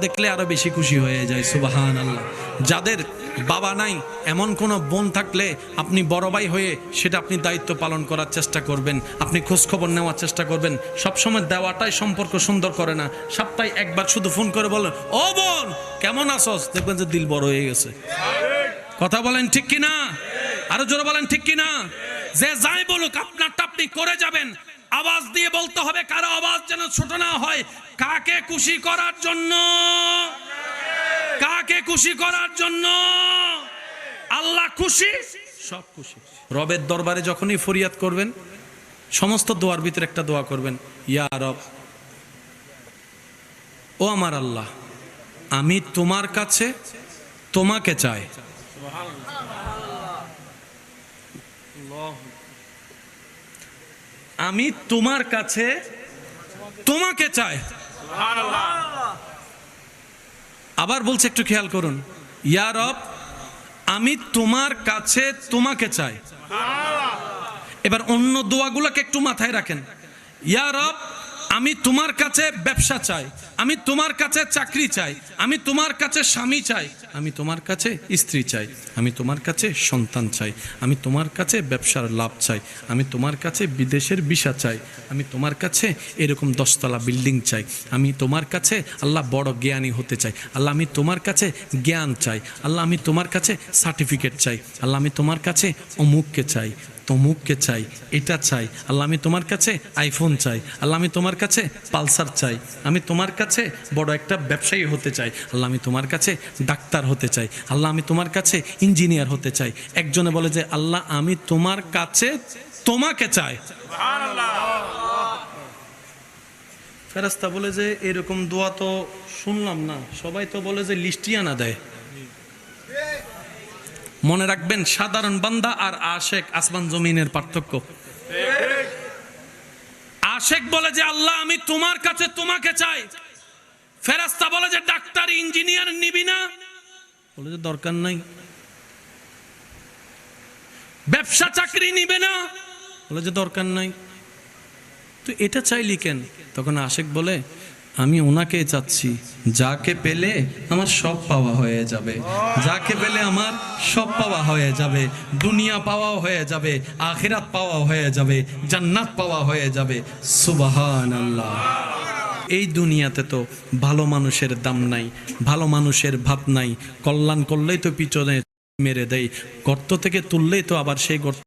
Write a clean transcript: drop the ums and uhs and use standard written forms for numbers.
দেখলে আরো বেশি খুশি হয়ে যায়। সুবহানাল্লাহ। যাদের বাবা নাই এমন কোন বোন থাকলে আপনি বড় ভাই হয়ে সেটা আপনি দায়িত্ব পালন করার চেষ্টা করবেন, আপনি খোঁজ খবর নেওয়ার চেষ্টা করবেন। সবসময় দেওয়াটাই সম্পর্ক সুন্দর করে না, সপ্তাহে একবার শুধু ফোন করে বলেন ও বোন কেমন আছোস, দেখবেন যে দিল বড় হয়ে গেছে। কথা বলেন ঠিক কিনা? আরো জোরে বলেন ঠিক কিনা? যে যাই বলুক আপনারটা আপনি করে যাবেন, আওয়াজ দিয়ে বলতে হবে, কারো আওয়াজ যেন ছোট না হয়। কাকে খুশি করার জন্য? কাকে খুশি করার জন্য? আল্লাহ খুশি, সব খুশি। রবের দরবারে যখনই ফরিয়াদ করবেন, সমস্ত দোয়ার ভিতরে একটা দোয়া করবেন, ইয়া রব, ও আমার আল্লাহ, আমি তোমার কাছে তোমাকে চাই। আমি তোমার কাছে তোমাকে চাই। আবার বলছে, একটু খেয়াল করুন, ইয়া রব, আমি তোমার কাছে তোমাকে চাই। এবার অন্য দোয়াগুলোকে একটু মাথায় রাখেন। ইয়া রব, আমি তোমার কাছে ব্যবসা চাই, আমি তোমার কাছে চাকরি চাই, আমি তোমার কাছে স্বামী চাই, আমি তোমার কাছে স্ত্রী চাই, আমি তোমার কাছে সন্তান চাই, আমি তোমার কাছে ব্যবসার লাভ চাই, আমি তোমার কাছে বিদেশের ভিসা চাই, আমি তোমার কাছে এরকম 10 তলা বিল্ডিং চাই, আমি তোমার কাছে আল্লাহ বড় জ্ঞানী হতে চাই, আল্লাহ আমি তোমার কাছে জ্ঞান চাই, আল্লাহ আমি তোমার কাছে সার্টিফিকেট চাই, আল্লাহ আমি তোমার কাছে অমুককে চাই, তমুককে চাই, এটা চাই, আল্লাহ আমি তোমার কাছে আইফোন চাই, আল্লাহ আমি তোমার কাছে পালসার চাই, আমি তোমার কাছে বড় একটা ব্যবসায়ী হতে চাই, আল্লাহ আমি তোমার কাছে ডাক্তার হতে চাই, আল্লাহ আমি তোমার কাছে ইঞ্জিনিয়ার হতে চাই। একজনে বলে যে আল্লাহ আমি তোমার কাছে তোমাকে চাই। ফেরেশতা বলে যে এরকম দোয়া তো শুনলাম না, সবাই তো বলে যে লিস্টিয়ানা দেয়। মনে রাখবেন, সাধারণ বান্দা আর আশেক আসমান জমিনের পার্থক্য। আশেক বলে যে আল্লাহ আমি তোমার কাছে তোমাকে চাই, ফেরেশতা বলে যে ডাক্তার ইঞ্জিনিয়ার নিবি না, বলে যে দরকার নাই। ব্যবসা চাকরি নিবে না, বলে যে দরকার নাই। তো এটা চাইলি কেন? তখন আশেক বলে আমি ওনাকে চাচ্ছি, যাকে পেলে আমার সব পাওয়া হয়ে যাবে, যাকে পেলে আমার সব পাওয়া হয়ে যাবে, দুনিয়া পাওয়া হয়ে যাবে, আখিরাত পাওয়া হয়ে যাবে, জান্নাত পাওয়া হয়ে যাবে। সুবহানাল্লাহ। এই দুনিয়াতে তো ভালো মানুষের দাম নাই, ভালো মানুষের ভাত নাই, কল্যাণ করলেই তো পিছনে মেরে দেয়, গর্ত থেকে তুললেই তো আবার সেই গর্ত